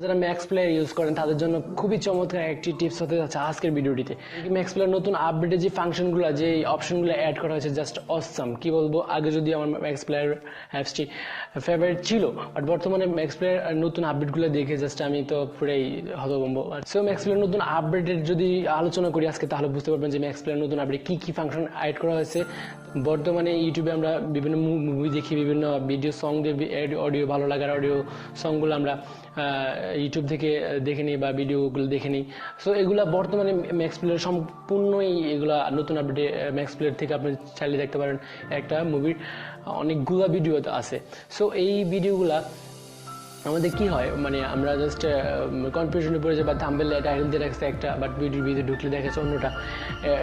যারা max player use করেন তাদের জন্য খুবই চমৎকার একটি টিপস হতে যাচ্ছে আজকের ভিডিওটিতে। ম্যাক্স প্লেয়ার নতুন আপডেটে যে ফাংশনগুলো যে অপশনগুলো অ্যাড করা হয়েছে জাস্ট অসাম। কি বলবো, আগে যদি আমার ম্যাক্স প্লেয়ার অ্যাপসটি ফেভারিট ছিল, বাট বর্তমানে ম্যাক্স প্লেয়ার নতুন আপডেটগুলো দেখে জাস্ট আমি তো পুরাই হতভম্ব। সো ম্যাক্স প্লেয়ার নতুন আপডেটের যদি আলোচনা করি আজকে, তাহলে বুঝতে পারবেন যে ম্যাক্স প্লেয়ার নতুন আপডেট কি ফাংশন অ্যাড করা হয়েছে। বর্তমানে ইউটিউবে আমরা বিভিন্ন মুভি দেখি, বিভিন্ন ভিডিও সং দিয়ে অডিও, ভালো লাগার অডিও সংগুলো আমরা ইউটিউব থেকে দেখে নিই বা ভিডিওগুলো দেখে নিই। সো এগুলা বর্তমানে ম্যাক্স প্লেয়ার সম্পূর্ণই এগুলা নতুন আপডেটে ম্যাক্স প্লেয়ার থেকে আপনি চাইলে দেখতে পারেন। একটা মুভির অনেকগুলা ভিডিও আছে। সো এই ভিডিওগুলা আমাদের কি হয়, মানে আমরা জাস্ট কনফিউশনে পড়ে যাই বা থাম্বনেল টাইটেল দিয়ে রাখছে একটা, বাট ভিডিওর ভিতরে ঢুকলে দেখাচ্ছে অন্যটা।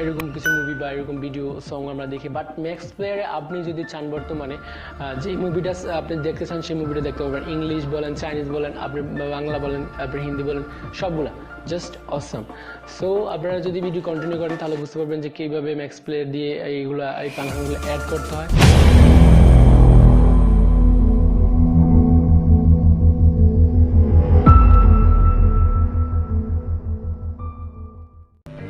এরকম কিছু মুভি বা এরকম ভিডিও সং আমরা দেখি। বাট ম্যাক্স প্লেয়ারে আপনি যদি চান বর্তমানে যে মুভিটা আপনি দেখতে চান সেই মুভিটা দেখতে পারবেন। ইংলিশ বলেন, চাইনিজ বলেন, আপনি বাংলা বলেন, আপনি হিন্দি বলেন, সবগুলা জাস্ট অসাম। সো আপনারা যদি ভিডিও কন্টিনিউ করেন তাহলে বুঝতে পারবেন যে কীভাবে ম্যাক্স প্লেয়ার দিয়ে এই ফাংশনগুলো অ্যাড করতে হয়।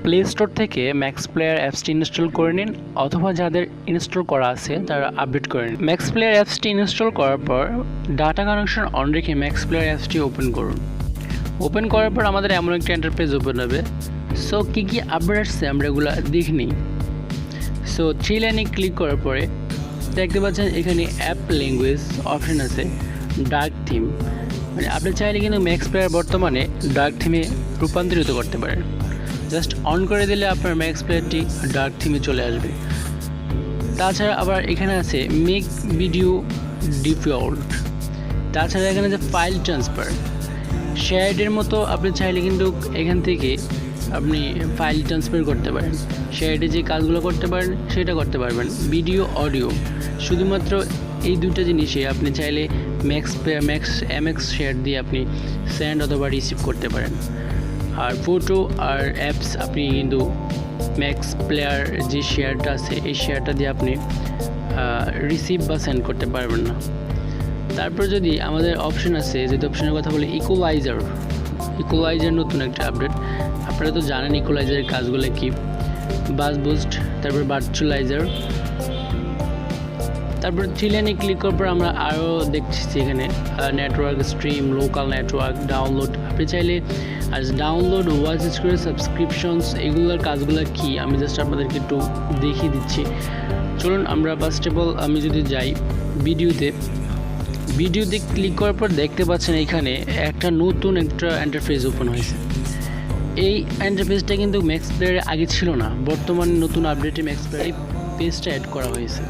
প্লে স্টোর থেকে ম্যাক্স প্লেয়ার অ্যাপসটি ইনস্টল করে নিন, অথবা যাদের ইনস্টল করা আছে তারা আপডেট করে নিন। ম্যাক্স প্লেয়ার অ্যাপসটি ইনস্টল করার পর ডাটা কানেকশন অন রেখে ম্যাক্স প্লেয়ার অ্যাপসটি ওপেন করুন। ওপেন করার পর আমাদের এমন একটা ইন্টারফেস ওপেন হবে। সো কী কী আপডেট আসছে আমরা এগুলো দেখে নিই। সো থ্রি লাইনে ক্লিক করার পরে দেখতে পাচ্ছেন এখানে অ্যাপ ল্যাঙ্গুয়েজ অপশন আছে, ডার্ক থিম। মানে আপনি চাইলে কিন্তু ম্যাক্স প্লেয়ার বর্তমানে ডার্ক থিমে রূপান্তরিত করতে পারেন। জাস্ট অন করে দিলে আপনার ম্যাক্স প্লেয়ারটি ডার্ক থিমে চলে আসবে। তাছাড়া আবার এখানে আছে মেক ভিডিও ডিফল্ট। তাছাড়া এখানে আছে ফাইল ট্রান্সফার, শেয়ারের মতো আপনি চাইলে কিন্তু এখান থেকে আপনি ফাইল ট্রান্সফার করতে পারেন। শেয়ারে যে কাজগুলো করতে পারেন সেটা করতে পারবেন। ভিডিও, অডিও, শুধুমাত্র এই দুটো জিনিসে আপনি চাইলে এমএক্স শেয়ার দিয়ে আপনি সেন্ড অথবা রিসিভ করতে পারেন। আর ফটো আর অ্যাপস আপনি কিন্তু ম্যাক্স প্লেয়ার যে শেয়ারটা আছে এই শেয়ারটা দিয়ে আপনি রিসিভ বা সেন্ড করতে পারবেন না। তারপর যদি আমাদের অপশন আছে, যদি অপশনের কথা বলি ইকুয়ালাইজার নতুন একটা আপডেট। আপনারা তো জানেন ইকুয়ালাইজারের কাজগুলো কি, বাস বুস্ট, তারপর ভার্চুয়ালাইজার। তারপর থ্রি লাইনে ক্লিক করার পর আমরা আরও দেখছি এখানে network stream, local network, download. আপনি চাইলে ডাউনলোড, ওয়াচ স্ক্রিন, সাবস্ক্রিপশনস, এগুলোর কাজগুলো কি আমি জাস্ট আপনাদেরকে একটু দেখিয়ে দিচ্ছি। চলুন আমরা ফার্স্ট অফ অল আমি যদি যাই ভিডিওতে ক্লিক করার পর দেখতে পাচ্ছেন এখানে একটা নতুন একটা ইন্টারফেস ওপেন হয়েছে। এই ইন্টারফেসটা কিন্তু ম্যাক্স প্লেয়ারে আগে ছিল না, বর্তমানে নতুন আপডেটে ম্যাক্স প্লেয়ারে পেজটা অ্যাড করা হয়েছে।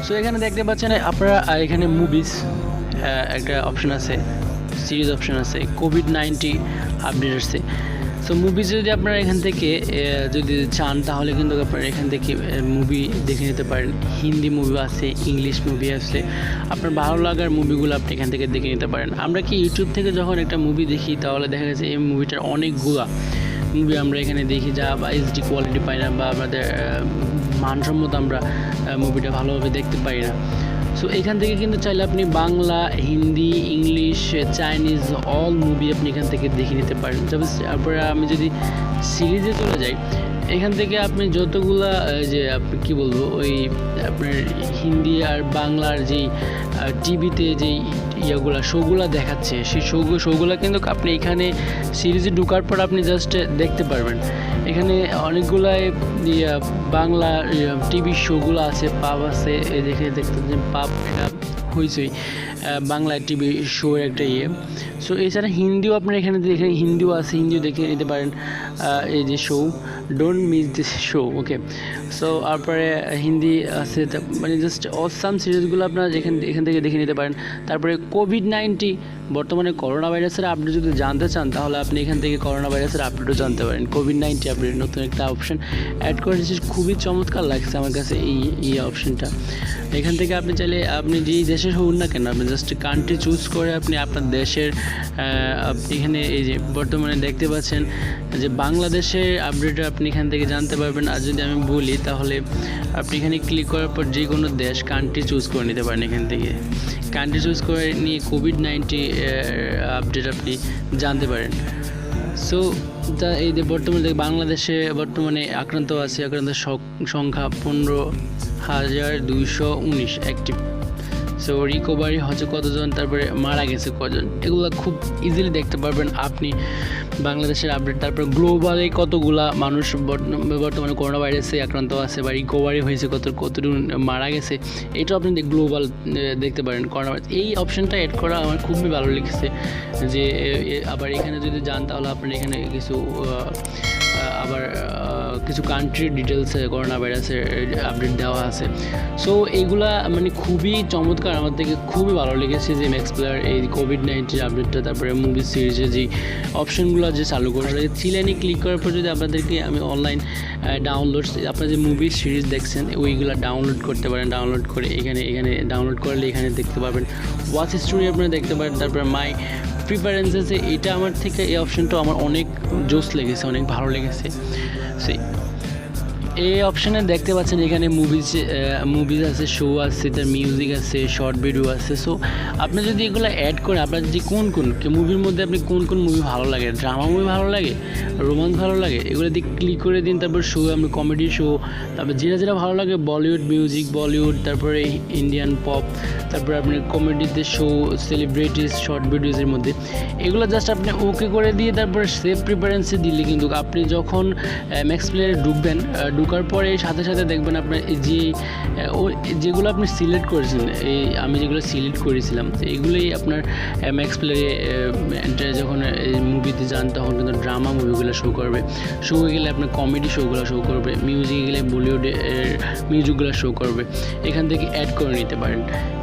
সো এখানে দেখতে পাচ্ছেন আপনারা এখানে মুভিজ একটা অপশন আছে, সিরিজ অপশন আছে, কোভিড-19 আপডেট আসছে। সো মুভিজ যদি আপনারা এখান থেকে যদি চান তাহলে কিন্তু আপনারা এখান থেকে মুভি দেখে নিতে পারেন। হিন্দি মুভি আছে, ইংলিশ মুভি আছে, আপনার ভালো লাগার মুভিগুলো আপনি এখান থেকে দেখে নিতে পারেন। আমরা কি ইউটিউব থেকে যখন একটা মুভি দেখি তাহলে দেখা গেছে এই মুভিটার অনেকগুলা মুভি আমরা এখানে দেখি যা বা এইচডি কোয়ালিটি পাই না, বা আমাদের মানসম্মত আমরা মুভিটা ভালোভাবে দেখতে পাই না। সো এখান থেকে কিন্তু চাইলে আপনি Bangla, Hindi, English, Chinese all movie আপনি এখান থেকে দেখে নিতে পারেন। তারপরে আমি যদি সিরিজে চলে যাই, এখান থেকে আপনি যতগুলা যে আপনি কী বলবো ওই আপনার হিন্দি আর বাংলার যেই টিভিতে যেই শোগুলো দেখাচ্ছে সেই শোগুলো কিন্তু আপনি এখানে সিরিজে ঢোকার পর আপনি জাস্ট দেখতে পারবেন। এখানে অনেকগুলাই বাংলা টিভি শোগুলো আছে, পাব আছে, দেখতে পাচ্ছেন পাব হয়েছেই বাংলা টিভি শো একটা সো এছাড়া হিন্দিও আপনার এখানে দেখে হিন্দিও আছে, হিন্দিও দেখে নিতে পারেন। এই যে show don't miss this show, okay. So তারপরে হিন্দি আছে, মানে জাস্ট অসাম সিরিজগুলো আপনারা এখান থেকে দেখে নিতে পারেন। তারপরে কোভিড-19 বর্তমানে করোনা ভাইরাসের আপডেট যদি জানতে চান তাহলে আপনি এখান থেকে করোনা ভাইরাসের আপডেটও জানতে পারেন। কোভিড-19 আপডেট নতুন একটা অপশন অ্যাড করেছে, খুবই চমৎকার লাগছে আমার কাছে এই অপশনটা। এখান থেকে আপনি চাইলে আপনি যেই দেশের হন না কেন আপনি জাস্ট কান্ট্রি চুজ করে আপনি আপনার দেশের এখানে এই যে বর্তমানে দেখতে পাচ্ছেন যে বাংলাদেশের আপডেট আপনি এখান থেকে জানতে পারবেন। আর যদি আমি বলি তাহলে আপনি এখানে ক্লিক করার পর যে কোনো দেশ কান্ট্রি চুজ করে নিতে পারেন। এখান থেকে কান্ট্রি চুজ করে নিয়ে কোভিড-19 আপডেট আপনি জানতে পারেন। সো এই যে বর্তমানে বাংলাদেশে বর্তমানে আক্রান্ত সংখ্যা 15,219 অ্যাক্টিভ। সো রিকভারি হচ্ছে কতজন, তারপরে মারা গেছে কজন, এগুলো খুব ইজিলি দেখতে পারবেন আপনি বাংলাদেশের আপডেট। তারপর গ্লোবালে কতগুলা মানুষ বর্তমানে করোনা ভাইরাসে আক্রান্ত আছে বা রিকভারি হয়েছে কতটুকু মারা গেছে, এটাও আপনি গ্লোবাল দেখতে পারেন করোনা ভাইরাস। এই অপশানটা অ্যাড করা আমার খুবই ভালো লেগেছে। যে আবার এখানে যদি যান তাহলে আপনার এখানে কিছু কান্ট্রির ডিটেলস করোনা ভাইরাসের আপডেট দেওয়া আছে। সো এইগুলা মানে খুবই চমৎকার, আমার থেকে খুবই ভালো লেগেছে যে ম্যাক্স প্লেয়ার এই কোভিড-19 আপডেটটা। তারপরে মুভি সিরিজে যে অপশনগুলো যে চালু করে চিলানি ক্লিক করার পর যদি আপনাদেরকে আমি অনলাইন ডাউনলোড, আপনারা যে মুভি সিরিজ দেখছেন ওইগুলো ডাউনলোড করতে পারেন। ডাউনলোড করে এখানে ডাউনলোড করলে এখানে দেখতে পাবেন ওয়াচ স্টোরি আপনারা দেখতে পারেন। তারপরে মাই প্রিফারেন্সেসে এটা আমার থেকে এই অপশনটা আমার অনেক জোস লেগেছে, অনেক ভালো লেগেছে। সেই এই অপশানে দেখতে পাচ্ছেন এখানে মুভিজ আছে, শো আছে, তার মিউজিক আছে, শর্ট ভিডিও আছে। সো আপনি যদি এগুলো অ্যাড করেন, আপনার যে কোন মুভির মধ্যে আপনি কোন মুভি ভালো লাগে, ড্রামা মুভি ভালো লাগে, রোমান্স ভালো লাগে, এগুলো দিয়ে ক্লিক করে দিন। তারপর শো আপনি কমেডি শো, তারপর যেটা ভালো লাগে, বলিউড মিউজিক, বলিউড, তারপরে ইন্ডিয়ান পপ, তারপরে আপনি কমেডিতে শো, সেলিব্রিটিস, শর্ট ভিডিওসের মধ্যে এগুলো জাস্ট আপনি ওকে করে দিয়ে তারপরে সেভ প্রিফারেন্সে দিলে কিন্তু আপনি যখন ম্যাক্স প্লেয়ারে ঢুকবেন, ঢোকার পরে সাথে সাথে দেখবেন আপনার যেগুলো আপনি সিলেক্ট করেছেন, আমি যেগুলো সিলেক্ট করেছিলাম এইগুলোই আপনার ম্যাক্স প্লেয়ারে যখন মুভিতে যান তখন কিন্তু ড্রামা মুভিগুলো শো করবে, শো হয়ে গেলে আপনার কমেডি শোগুলো শো করবে, মিউজিক গেলে বলিউডের মিউজিকগুলো শো করবে। এখান থেকে অ্যাড করে নিতে পারেন।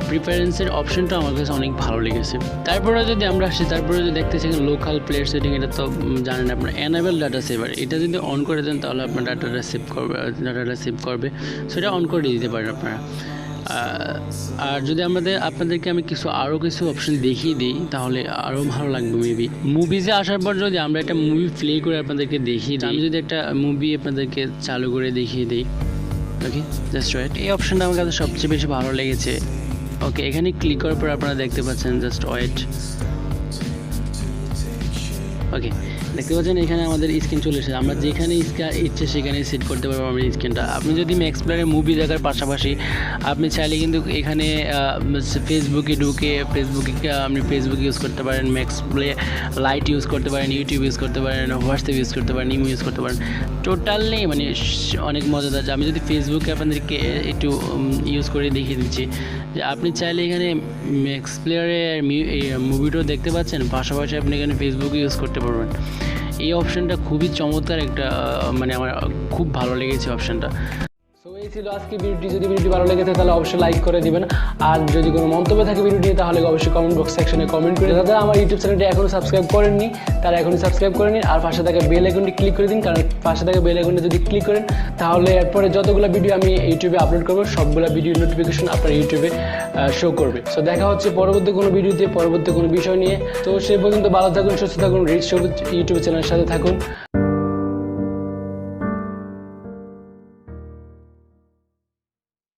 প্রিফারেন্সের অপশনটা আমার কাছে অনেক ভালো লেগেছে। তারপরে যদি আমরা আসি, তারপরে যদি দেখতে চাই লোকাল প্লেয়ার সেটিং, এটা তো জানেন আপনার এনেবল ডাটা সেভার, এটা যদি অন করে দেন তাহলে আপনার ডাটাটা সেভ করবে। সেটা অন করে দিতে পারেন আপনারা। আর যদি আপনাদেরকে আমি আরও কিছু অপশন দেখিয়ে দিই তাহলে আরও ভালো লাগবে। মুভিজে আসার পর যদি আমরা একটা মুভি প্লে করে আপনাদেরকে দেখিয়ে দিই, আমি যদি একটা মুভি আপনাদেরকে চালু করে দেখিয়ে দিই, ওকে জাস্ট ওয়েট। এই অপশনটা আমার কাছে সবচেয়ে বেশি ভালো লেগেছে। ওকে, এখানে ক্লিক করার পর আপনারা দেখতে পাচ্ছেন, জাস্ট ওয়েট। ওকে, দেখতে পাচ্ছেন এখানে আমাদের স্ক্রিন চলে এসেছে। আমরা যেখানে ইচ্ছে সেখানে সেট করতে পারবো আমরা স্ক্রিনটা। আপনি যদি ম্যাক্স প্লেয়ারে মুভি দেখার পাশাপাশি আপনি চাইলে কিন্তু এখানে ফেসবুকে ঢুকে আপনি ফেসবুক ইউজ করতে পারেন, ম্যাক্স প্লে লাইট ইউজ করতে পারেন, ইউটিউব ইউজ করতে পারেন, হোয়াটসঅ্যাপ ইউজ করতে পারেন, ইমো ইউজ করতে পারেন। টোটালি মানে অনেক মজাদার। আমি যদি ফেসবুকে আপনাদেরকে একটু ইউজ করে দেখিয়ে দিচ্ছি যে আপনি চাইলে এখানে ম্যাক্স প্লেয়ারে মুভিটাও দেখতে পাচ্ছেন, পাশাপাশি আপনি এখানে ফেসবুক ইউজ করতে পারবেন। এই অপশানটা খুবই চমৎকার একটা, মানে আমার খুব ভালো লেগেছে অপশানটা। সো এই ছিল আজকে ভিডিওটি। যদি ভিডিওটি ভালো লেগেছে তাহলে অবশ্যই লাইক করে দিবেন। আর যদি কোনো মন্তব্য থাকে ভিডিওটি তাহলে অবশ্যই কমেন্ট বক্স সেকশনে কমেন্ট করে। যারা আমার ইউটিউব চ্যানেলটি এখনও সাবস্ক্রাইব করেননি তারা এখনই সাবস্ক্রাইব করে নিন, আর পাশে থাকা বেল আইকনটি ক্লিক করে দিন। কারণ পাশে থাকা বেল আইকনটি যদি ক্লিক করেন তাহলে এরপরে যতগুলো ভিডিও আমি ইউটিউবে আপলোড করবো সবগুলো ভিডিও নোটিফিকেশন আপনার ইউটিউবে শো করবে। সো দেখা হচ্ছে পরবর্তী কোনো ভিডিওতে, পরবর্তী কোনো বিষয় নিয়ে। তো সেই পর্যন্ত ভালো থাকুন, সুস্থ থাকুন, রিচ ইউটিউব চ্যানেলের সাথে থাকুন।